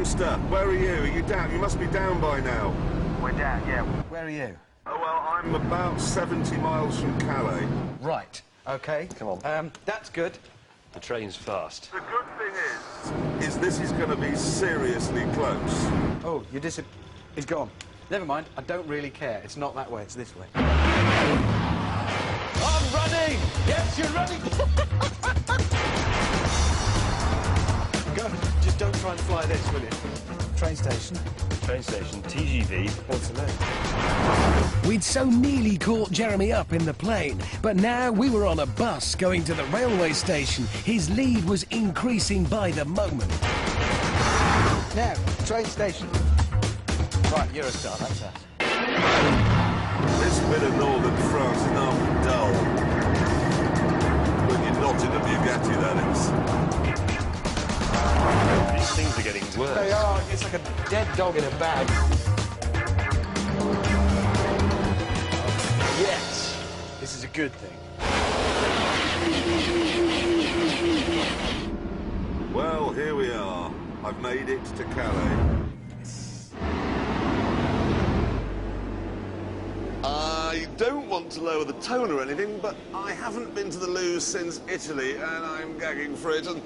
Hamster, where are you? Are you down? You must be down by now. We're down, yeah. Where are you? Oh, well, I'm about 70 miles from Calais. Right, OK. Come on. That's good. The train's fast. The good thing is this is going to be seriously close. Oh, he's gone. Never mind, I don't really care. It's not that way, it's this way. I'm running! Yes, you're running! Go, just don't try and fly this, will you? Train station. Train station, TGV. Waterloo. We'd so nearly caught Jeremy up in the plane, but now we were on a bus going to the railway station. His lead was increasing by the moment. Now, train station. Right, Eurostar, that's us. This bit of northern France is not dull. When you're not in a Bugatti, that is. These things are getting worse. They are. It's like a dead dog in a bag. Yes. This is a good thing. Well, here we are. I've made it to Calais. I don't want to lower the tone or anything, but I haven't been to the loo since Italy, and I'm gagging for it. And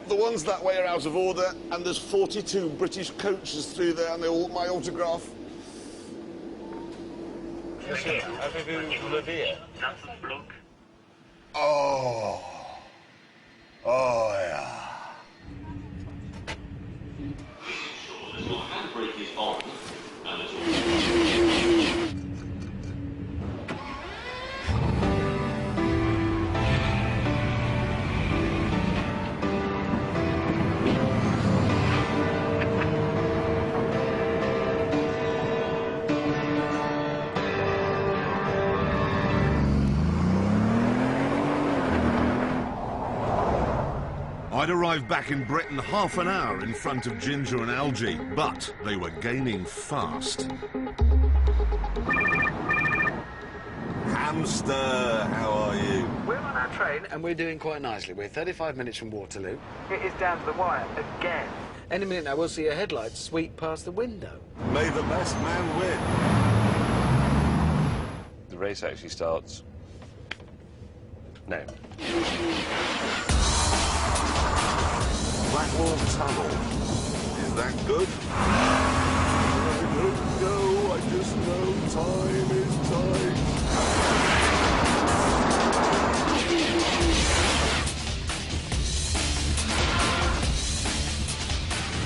the ones that way are out of order, and there's 42 British coaches through there, and they all want my autograph. Oh. Oh, yeah. Handbrake is on, and it's I'd arrived back in Britain half an hour in front of Ginger and Algie, but they were gaining fast. Hamster, how are you? We're on our train, and we're doing quite nicely. We're 35 minutes from Waterloo. It is down to the wire again. Any minute now, we'll see a headlight sweep past the window. May the best man win. The race actually starts now. Blackwall Tunnel. Is that good? I don't know, I just know time is time.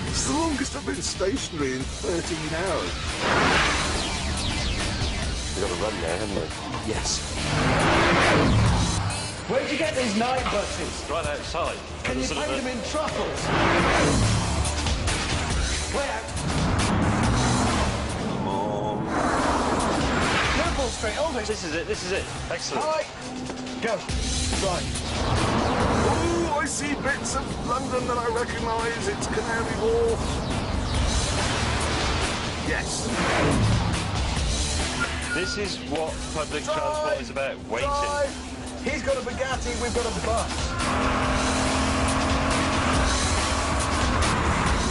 It's the longest I've been stationary in 13 hours. We've got to run now, haven't we? Yes. Where'd you get these night buses? Right outside. Can you paint them in truffles? Way out. Come on. Liverpool Street, Aldwych. This is it, this is it. Excellent. Hi. Go. Right. Oh, I see bits of London that I recognise. It's Canary Wharf. Yes. This is what public transport is about, waiting. Drive. He's got a Bugatti, we've got a bus.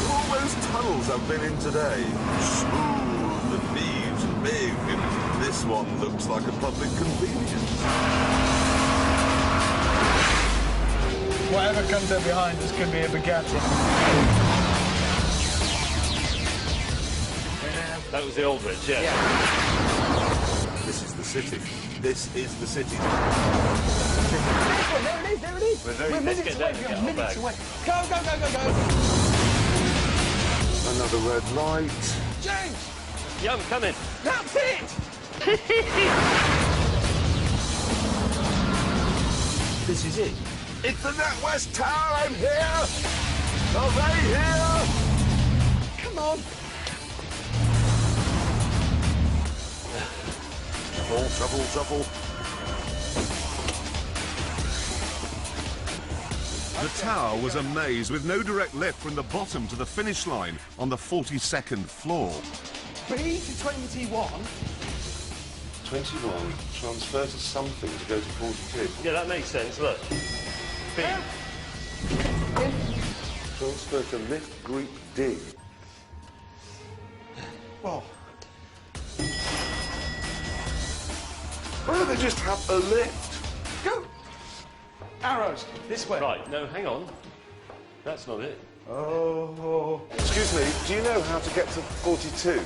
All those tunnels I've been in today, smooth and neat and big, and this one looks like a public convenience. Whatever comes up behind us could be a Bugatti. That was the Aldwych, yeah. This is the city. This is the city. There it is, there it is. We're minutes away, we're minutes away. Go, go, go, go, go. Another red light. James! Yeah, I'm coming. That's it! This is it. It's the NatWest Tower, I'm here! Are they here? Come on. Trouble, trouble. The tower was a maze with no direct lift from the bottom to the finish line on the 42nd floor. B to 21. 21. Transfer to something to go to 42. Yeah, that makes sense, look. B. Transfer to lift group D. Oh. Why don't they just have a lift? Go! Arrows, this way. Right, no, hang on. That's not it. Oh. Excuse me, do you know how to get to 42?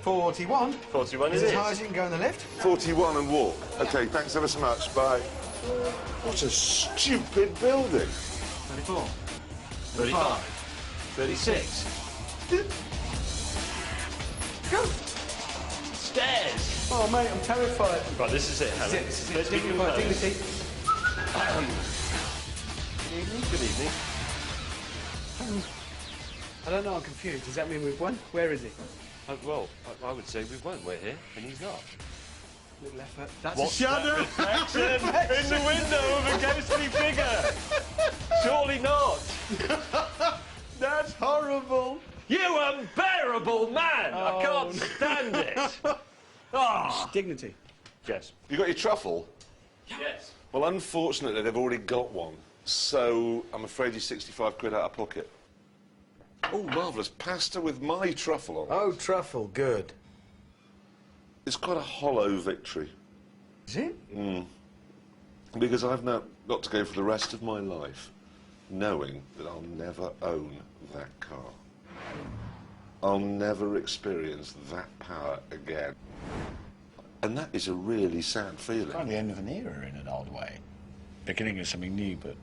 41. 41 Is it as is. high as you can go on the lift. 41 and walk. OK, thanks ever so much. Bye. What a stupid building. 34. 35. 36. Go! Stairs! Oh, mate, I'm terrified. Right, this is it, Hannah. This is it. Let's be Dignified composed. dignity. Good evening. I don't know, I'm confused. Does that mean we've won? Where is he? Well, I would say we've won. We're here, and he's not. Little effort. That's What's a shadow! that reflection in the window of a ghostly figure? Surely not. That's horrible! You unbearable man! I Oh, can't stand it. Ah! Dignity. Yes. You got your truffle? Yes. Well, unfortunately, they've already got one. So I'm afraid you're 65 quid out of pocket. Oh, marvellous. Pasta with my truffle on. Oh, truffle, good. It's quite a hollow victory. Is it? Because I've now got to go for the rest of my life knowing that I'll never own that car. I'll never experience that power again. And that is a really sad feeling. Kind of the end of an era in an odd way. Beginning of something new, but